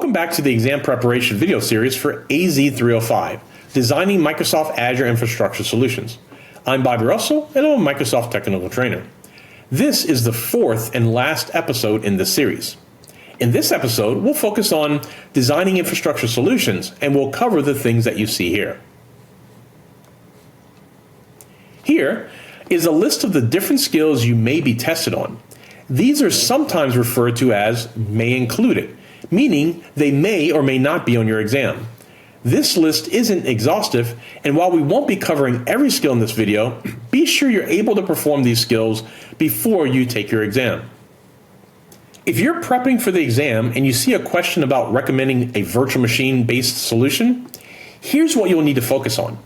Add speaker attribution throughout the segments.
Speaker 1: Welcome back to the exam preparation video series for AZ-305, Designing Microsoft Azure Infrastructure Solutions. I'm Bobbie Russell, and I'm a Microsoft Technical Trainer. This is the fourth and last episode in this series. In this episode, we'll focus on designing infrastructure solutions, and we'll cover the things that you see here. Here is a list of the different skills you may be tested on. These are sometimes referred to as may included, meaning they may or may not be on your exam. This list isn't exhaustive, and while we won't be covering every skill in this video, be sure you're able to perform these skills before you take your exam. If you're prepping for the exam and you see a question about recommending a virtual machine-based solution, here's what you'll need to focus on.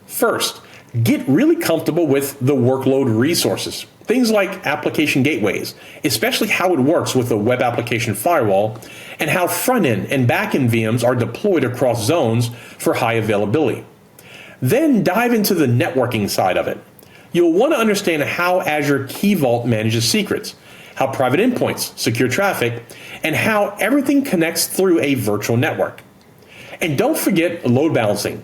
Speaker 1: First, get really comfortable with the workload resources. Things like application gateways, especially how it works with a web application firewall, and how front-end and back-end VMs are deployed across zones for high availability. Then dive into the networking side of it. You'll want to understand how Azure Key Vault manages secrets, how private endpoints secure traffic, and how everything connects through a virtual network. And don't forget load balancing.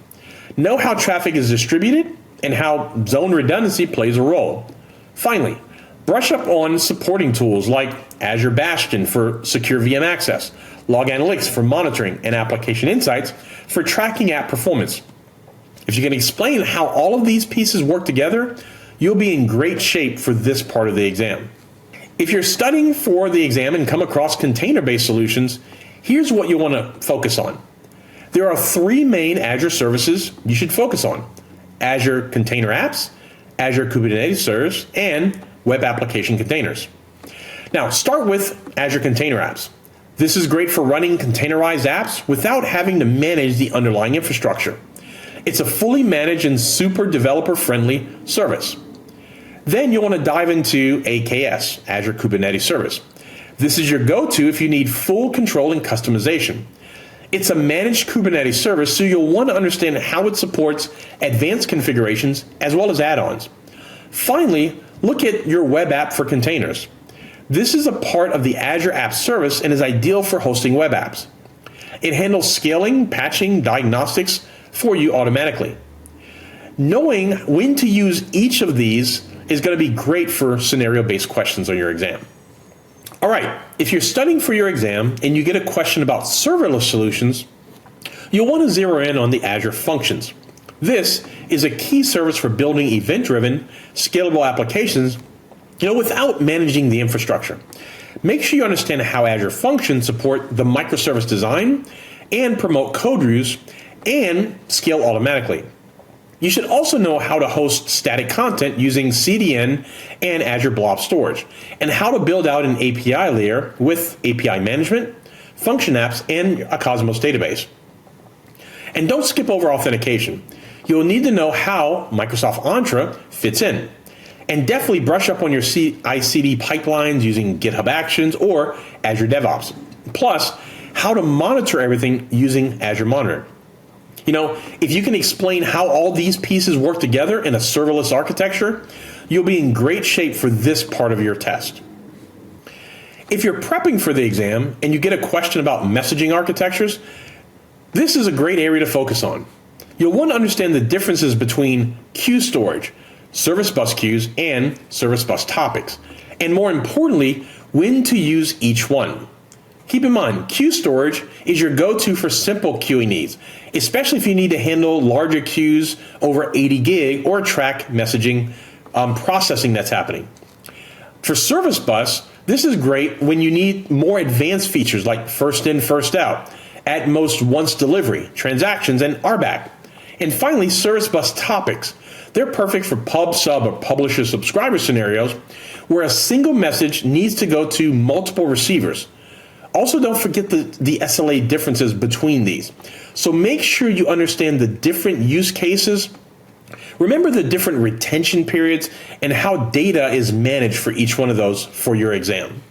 Speaker 1: Know how traffic is distributed and how zone redundancy plays a role. Finally, brush up on supporting tools like Azure Bastion for secure VM access, Log Analytics for monitoring, and Application Insights for tracking app performance. If you can explain how all of these pieces work together, you'll be in great shape for this part of the exam. If you're studying for the exam and come across container-based solutions, here's what you want to focus on. There are three main Azure services you should focus on: Azure Container Apps, Azure Kubernetes Servers, and Web Application Containers. Now, start with Azure Container Apps. This is great for running containerized apps without having to manage the underlying infrastructure. It's a fully managed and super developer-friendly service. Then you'll want to dive into AKS, Azure Kubernetes Service. This is your go-to if you need full control and customization. It's a managed Kubernetes service, so you'll want to understand how it supports advanced configurations as well as add-ons. Finally, look at your web app for containers. This is a part of the Azure App Service and is ideal for hosting web apps. It handles scaling, patching, diagnostics for you automatically. Knowing when to use each of these is going to be great for scenario-based questions on your exam. All right, if you're studying for your exam and you get a question about serverless solutions, you'll want to zero in on the Azure Functions. This is a key service for building event-driven, scalable applications, without managing the infrastructure. Make sure you understand how Azure Functions support the microservice design and promote code reviews and scale automatically. You should also know how to host static content using CDN and Azure Blob Storage, and how to build out an API layer with API management, function apps, and a Cosmos database. And don't skip over authentication. You'll need to know how Microsoft Entra fits in. And definitely brush up on your CI/CD pipelines using GitHub Actions or Azure DevOps. Plus, how to monitor everything using Azure Monitor. If you can explain how all these pieces work together in a serverless architecture, you'll be in great shape for this part of your test. If you're prepping for the exam and you get a question about messaging architectures, this is a great area to focus on. You'll want to understand the differences between queue storage, service bus queues, and service bus topics, and more importantly, when to use each one. Keep in mind, queue storage is your go-to for simple queuing needs, especially if you need to handle larger queues over 80 gig or track messaging processing that's happening. For service bus, this is great when you need more advanced features like first in, first out, at most once delivery, transactions, and RBAC. And finally, service bus topics. They're perfect for pub, sub, or publisher subscriber scenarios where a single message needs to go to multiple receivers. Also, don't forget the SLA differences between these. So make sure you understand the different use cases. Remember the different retention periods and how data is managed for each one of those for your exam.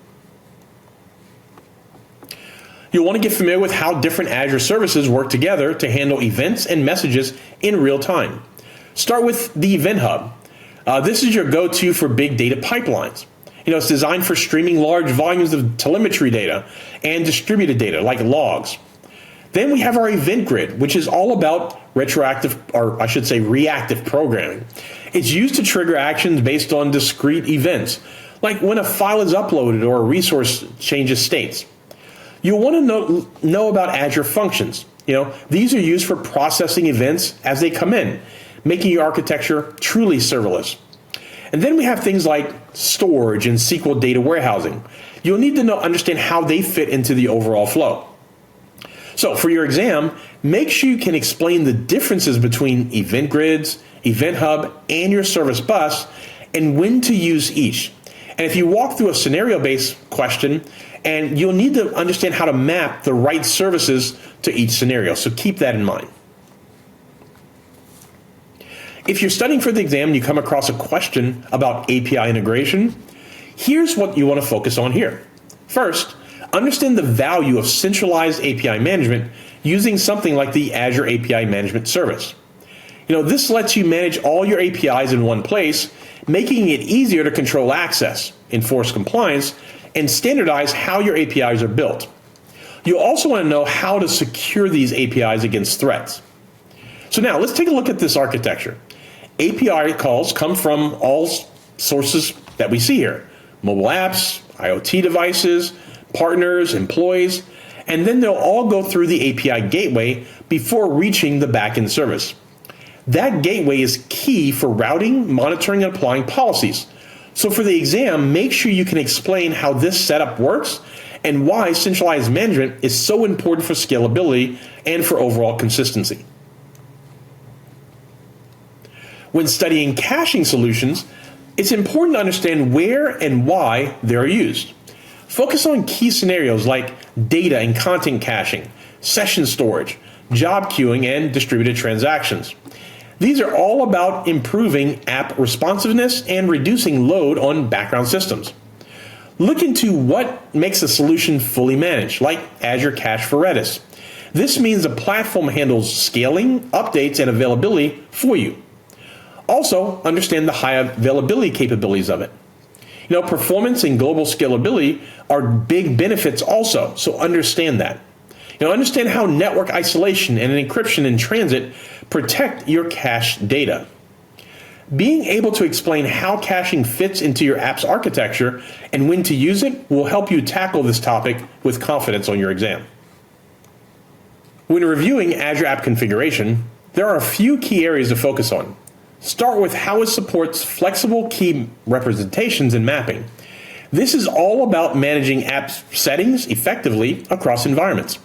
Speaker 1: You'll want to get familiar with how different Azure services work together to handle events and messages in real time. Start with the Event Hub. This is your go-to for big data pipelines. It's designed for streaming large volumes of telemetry data and distributed data like logs. Then we have our event grid, which is all about reactive programming. It's used to trigger actions based on discrete events, like when a file is uploaded or a resource changes states. You'll want to know about Azure functions. These are used for processing events as they come in, making your architecture truly serverless. And then we have things like storage and SQL data warehousing. You'll need to understand how they fit into the overall flow. So for your exam, make sure you can explain the differences between event grids, Event Hub, and your service bus, and when to use each. And if you walk through a scenario-based question, and you'll need to understand how to map the right services to each scenario, so keep that in mind. If you're studying for the exam and you come across a question about API integration, here's what you want to focus on here. First, understand the value of centralized API management using something like the Azure API Management Service. This lets you manage all your APIs in one place, making it easier to control access, enforce compliance, and standardize how your APIs are built. You'll also want to know how to secure these APIs against threats. So now let's take a look at this architecture. API calls come from all sources that we see here: mobile apps, IoT devices, partners, employees, and then they'll all go through the API gateway before reaching the backend service. That gateway is key for routing, monitoring, and applying policies. So for the exam, make sure you can explain how this setup works and why centralized management is so important for scalability and for overall consistency. When studying caching solutions, it's important to understand where and why they're used. Focus on key scenarios like data and content caching, session storage, job queuing, and distributed transactions. These are all about improving app responsiveness and reducing load on background systems. Look into what makes a solution fully managed, like Azure Cache for Redis. This means the platform handles scaling, updates, and availability for you. Also, understand the high availability capabilities of it. Performance and global scalability are big benefits also, so understand that. Understand how network isolation and encryption in transit protect your cache data. Being able to explain how caching fits into your app's architecture and when to use it will help you tackle this topic with confidence on your exam. When reviewing Azure App Configuration, there are a few key areas to focus on. Start with how it supports flexible key representations and mapping. This is all about managing app settings effectively across environments.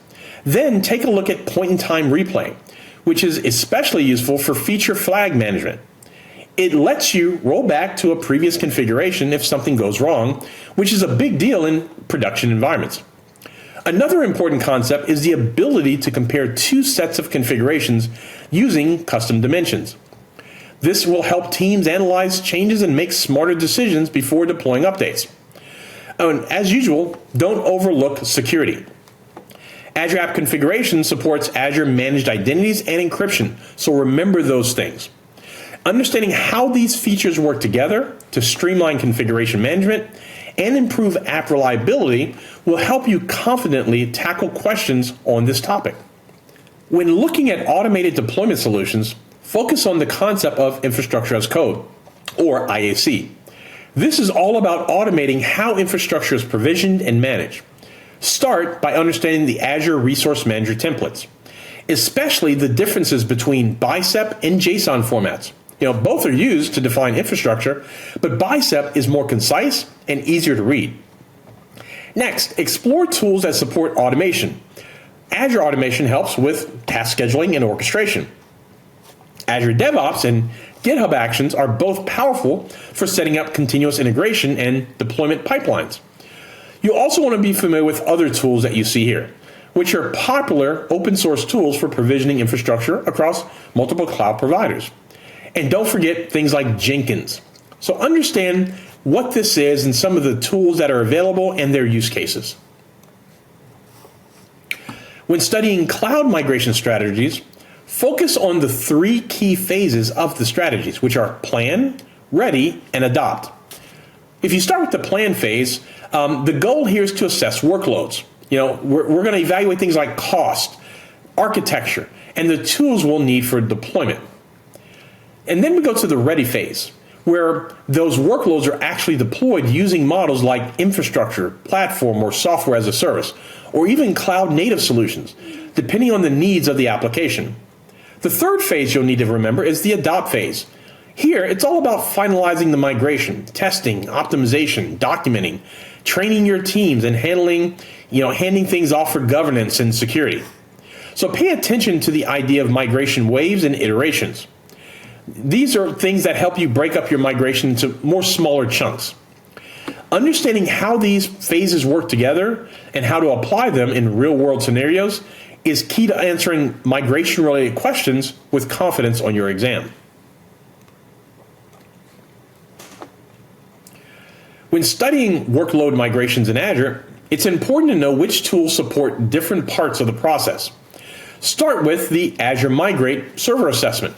Speaker 1: Then take a look at point-in-time replay, which is especially useful for feature flag management. It lets you roll back to a previous configuration if something goes wrong, which is a big deal in production environments. Another important concept is the ability to compare two sets of configurations using custom dimensions. This will help teams analyze changes and make smarter decisions before deploying updates. And as usual, don't overlook security. Azure App Configuration supports Azure Managed Identities and encryption, so remember those things. Understanding how these features work together to streamline configuration management and improve app reliability will help you confidently tackle questions on this topic. When looking at automated deployment solutions, focus on the concept of infrastructure as code, or IAC. This is all about automating how infrastructure is provisioned and managed. Start by understanding the Azure Resource Manager templates, especially the differences between BICEP and JSON formats. Both are used to define infrastructure, but BICEP is more concise and easier to read. Next, explore tools that support automation. Azure Automation helps with task scheduling and orchestration. Azure DevOps and GitHub Actions are both powerful for setting up continuous integration and deployment pipelines. You also want to be familiar with other tools that you see here, which are popular open source tools for provisioning infrastructure across multiple cloud providers. And don't forget things like Jenkins. So understand what this is and some of the tools that are available and their use cases. When studying cloud migration strategies, focus on the three key phases of the strategies, which are plan, ready, and adopt. If you start with the plan phase, the goal here is to assess workloads. We're going to evaluate things like cost, architecture, and the tools we'll need for deployment. And then we go to the ready phase, where those workloads are actually deployed using models like infrastructure, platform, or software as a service, or even cloud native solutions, depending on the needs of the application. The third phase you'll need to remember is the adopt phase. Here, it's all about finalizing the migration, testing, optimization, documenting, training your teams, and handing things off for governance and security. So pay attention to the idea of migration waves and iterations. These are things that help you break up your migration into more smaller chunks. Understanding how these phases work together and how to apply them in real-world scenarios is key to answering migration-related questions with confidence on your exam. When studying workload migrations in Azure, it's important to know which tools support different parts of the process. Start with the Azure Migrate Server Assessment.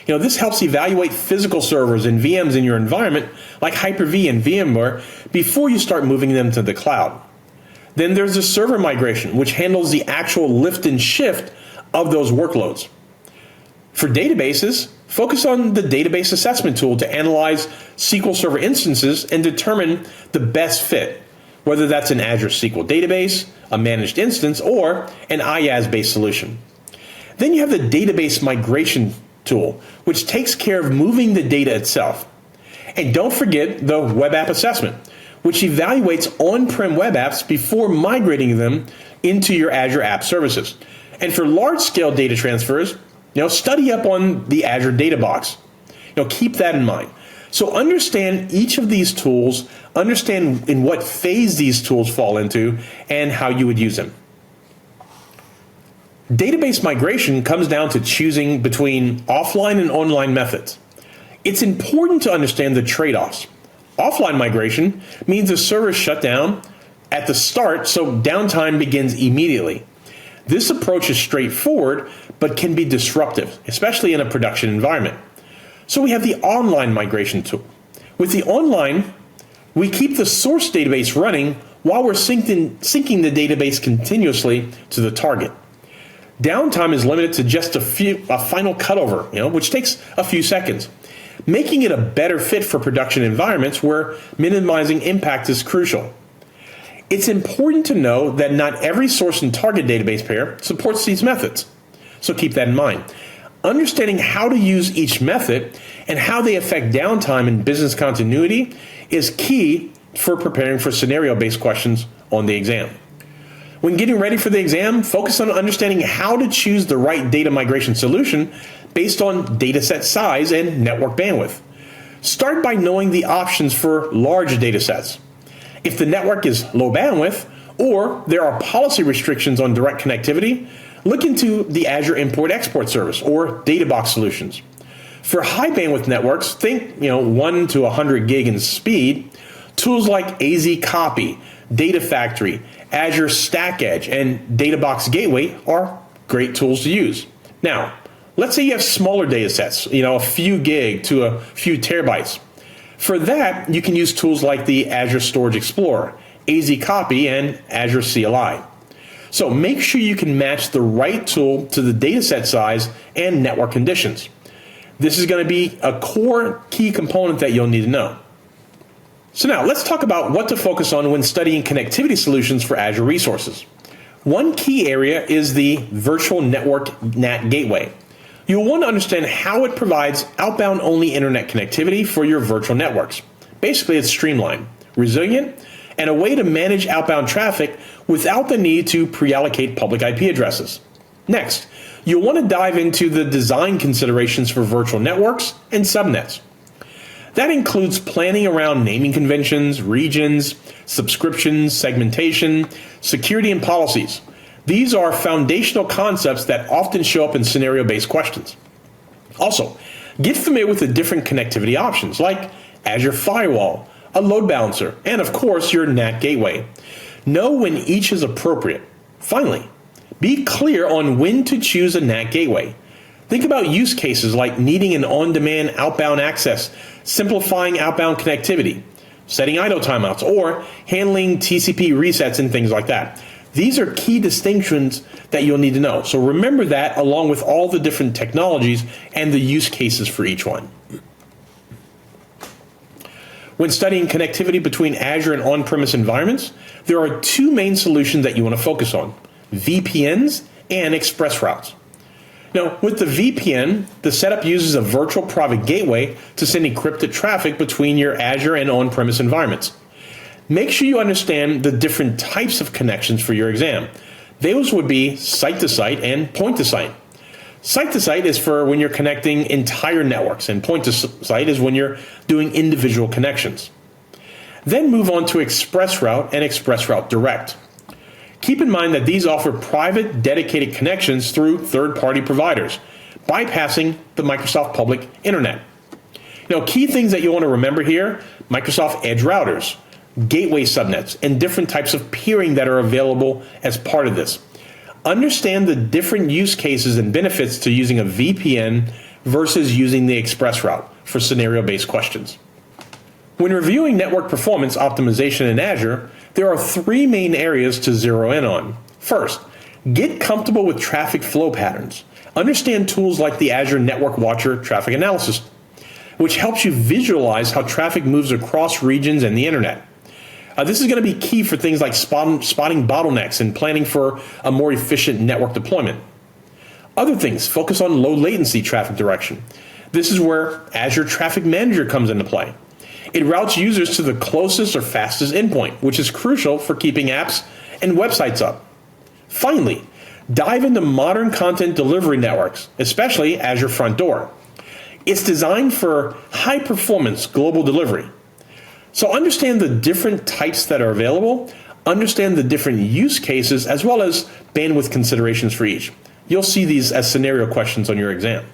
Speaker 1: This helps evaluate physical servers and VMs in your environment, like Hyper-V and VMware, before you start moving them to the cloud. Then there's the server migration, which handles the actual lift and shift of those workloads. For databases, focus on the database assessment tool to analyze SQL Server instances and determine the best fit, whether that's an Azure SQL database, a managed instance, or an IaaS-based solution. Then you have the database migration tool, which takes care of moving the data itself. And don't forget the web app assessment, which evaluates on-prem web apps before migrating them into your Azure App Services. And for large-scale data transfers, study up on the Azure Data Box. Keep that in mind. So understand each of these tools, understand in what phase these tools fall into, and how you would use them. Database migration comes down to choosing between offline and online methods. It's important to understand the trade-offs. Offline migration means the server is shut down at the start, so downtime begins immediately. This approach is straightforward, but can be disruptive, especially in a production environment. So we have the online migration tool. With the online, we keep the source database running while we're syncing the database continuously to the target. Downtime is limited to just a final cutover, which takes a few seconds, making it a better fit for production environments where minimizing impact is crucial. It's important to know that not every source and target database pair supports these methods, so keep that in mind. Understanding how to use each method and how they affect downtime and business continuity is key for preparing for scenario-based questions on the exam. When getting ready for the exam, focus on understanding how to choose the right data migration solution based on dataset size and network bandwidth. Start by knowing the options for large datasets. If the network is low bandwidth or there are policy restrictions on direct connectivity, look into the Azure Import-Export service or data box solutions. For high bandwidth networks, think 1 to 100 gig in speed. Tools like AZ-Copy, Data Factory, Azure Stack Edge, and Databox Gateway are great tools to use. Now, let's say you have smaller data sets, a few gig to a few terabytes. For that, you can use tools like the Azure Storage Explorer, AZ-Copy, and Azure CLI. So make sure you can match the right tool to the dataset size and network conditions. This is going to be a core key component that you'll need to know. So now let's talk about what to focus on when studying connectivity solutions for Azure resources. One key area is the Virtual Network NAT Gateway. You'll want to understand how it provides outbound-only internet connectivity for your virtual networks. Basically, it's streamlined, resilient, and a way to manage outbound traffic without the need to pre-allocate public IP addresses. Next, you'll want to dive into the design considerations for virtual networks and subnets. That includes planning around naming conventions, regions, subscriptions, segmentation, security, and policies. These are foundational concepts that often show up in scenario-based questions. Also, get familiar with the different connectivity options like Azure Firewall, a load balancer, and of course your NAT gateway. Know when each is appropriate. Finally, be clear on when to choose a NAT gateway. Think about use cases like needing an on-demand outbound access, simplifying outbound connectivity. setting idle timeouts, or handling TCP resets and things like that. These are key distinctions that you'll need to know. So remember that along with all the different technologies and the use cases for each one. When studying connectivity between Azure and on-premise environments, there are two main solutions that you want to focus on: VPNs and express routes. Now, with the VPN, the setup uses a virtual private gateway to send encrypted traffic between your Azure and on-premise environments. Make sure you understand the different types of connections for your exam. Those would be site-to-site and point-to-site. Site-to-site is for when you're connecting entire networks, and point-to-site is when you're doing individual connections. Then move on to ExpressRoute and ExpressRoute Direct. Keep in mind that these offer private, dedicated connections through third-party providers, bypassing the Microsoft public internet. Now, key things that you want to remember here: Microsoft Edge routers, gateway subnets, and different types of peering that are available as part of this. Understand the different use cases and benefits to using a VPN versus using the express route for scenario-based questions. When reviewing network performance optimization in Azure, there are three main areas to zero in on. First, get comfortable with traffic flow patterns. Understand tools like the Azure Network Watcher traffic analysis, which helps you visualize how traffic moves across regions and the internet. This is going to be key for things like spotting bottlenecks and planning for a more efficient network deployment. Other things, focus on low latency traffic direction. This is where Azure Traffic Manager comes into play. It routes users to the closest or fastest endpoint, which is crucial for keeping apps and websites up. Finally, dive into modern content delivery networks, especially Azure Front Door. It's designed for high-performance global delivery. So understand the different types that are available, understand the different use cases, as well as bandwidth considerations for each. You'll see these as scenario questions on your exam.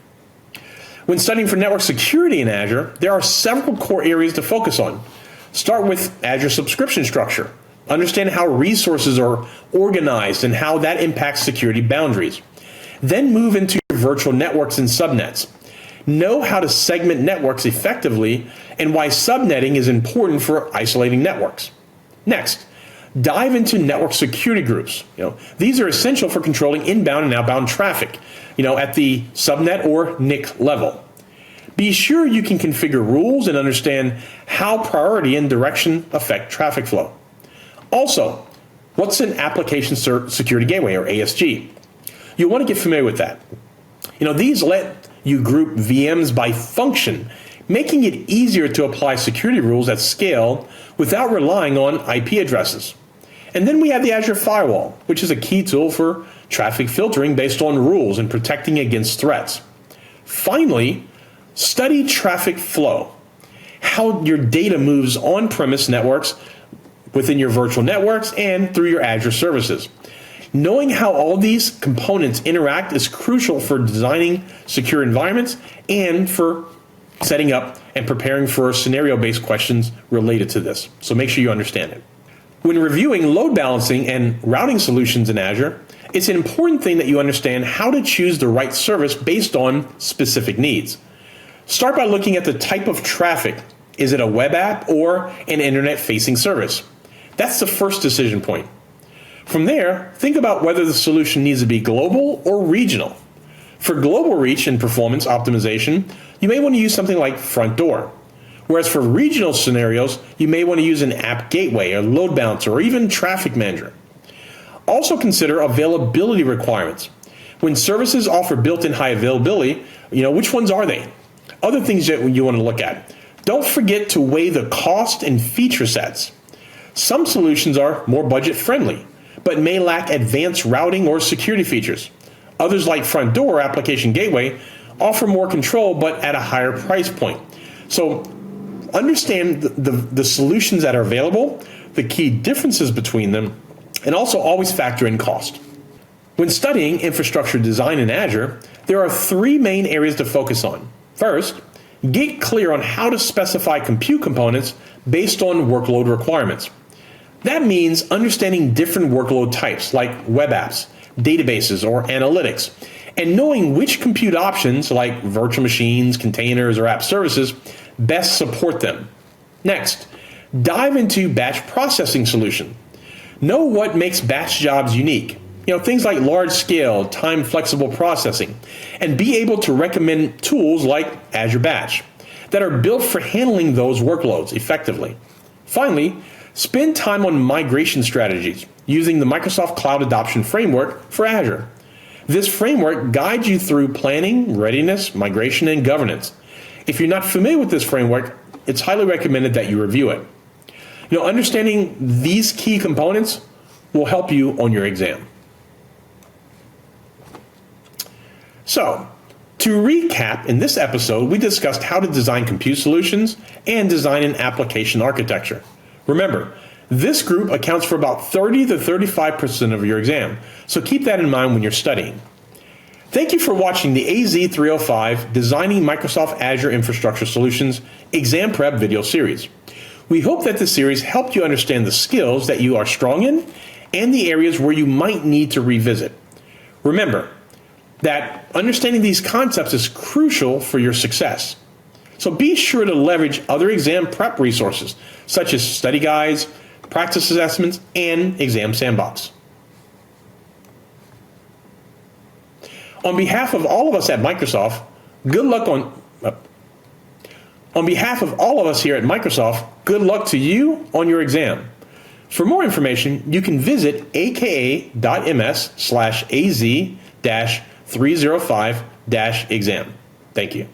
Speaker 1: When studying for network security in Azure, there are several core areas to focus on. Start with Azure subscription structure. Understand how resources are organized and how that impacts security boundaries. Then move into your virtual networks and subnets. Know how to segment networks effectively and why subnetting is important for isolating networks. Next, dive into network security groups. These are essential for controlling inbound and outbound traffic, at the subnet or NIC level. Be sure you can configure rules and understand how priority and direction affect traffic flow. Also, what's an application security gateway, or ASG? You'll want to get familiar with that. These let you group VMs by function, making it easier to apply security rules at scale without relying on IP addresses. And then we have the Azure Firewall, which is a key tool for traffic filtering based on rules and protecting against threats. Finally, study traffic flow, how your data moves on-premise networks, within your virtual networks, and through your Azure services. Knowing how all these components interact is crucial for designing secure environments and for setting up and preparing for scenario-based questions related to this. So make sure you understand it. When reviewing load balancing and routing solutions in Azure, it's an important thing that you understand how to choose the right service based on specific needs. Start by looking at the type of traffic. Is it a web app or an internet-facing service? That's the first decision point. From there, think about whether the solution needs to be global or regional. For global reach and performance optimization, you may want to use something like Front Door. Whereas for regional scenarios, you may want to use an app gateway or load balancer or even traffic manager. Also consider availability requirements. When services offer built-in high availability, which ones are they? Other things that you want to look at. Don't forget to weigh the cost and feature sets. Some solutions are more budget-friendly, but may lack advanced routing or security features. Others, like Front Door Application Gateway, offer more control but at a higher price point. So understand the solutions that are available, the key differences between them, and also always factor in cost. When studying infrastructure design in Azure, there are three main areas to focus on. First, get clear on how to specify compute components based on workload requirements. That means understanding different workload types like web apps, databases, or analytics, and knowing which compute options like virtual machines, containers, or app services best support them. Next, Dive into batch processing solution. Know what makes batch jobs unique. Things like large-scale, time-flexible processing, and be able to recommend tools like Azure Batch that are built for handling those workloads effectively. Finally, spend time on migration strategies using the Microsoft Cloud Adoption Framework for Azure. This framework guides you through planning, readiness, migration, and governance. If you're not familiar with this framework, it's highly recommended that you review it. Understanding these key components will help you on your exam. So, to recap, in this episode, we discussed how to design compute solutions and design an application architecture. Remember, this group accounts for about 30 to 35% of your exam, so keep that in mind when you're studying. Thank you for watching the AZ-305 Designing Microsoft Azure Infrastructure Solutions Exam Prep video series. We hope that this series helped you understand the skills that you are strong in and the areas where you might need to revisit. Remember that understanding these concepts is crucial for your success. So be sure to leverage other exam prep resources, such as study guides, practice assessments, and Exam Sandbox. On behalf of all of us at Microsoft, on behalf of all of us here at Microsoft, good luck to you on your exam. For more information, you can visit aka.ms/AZ-305-exam. Thank you.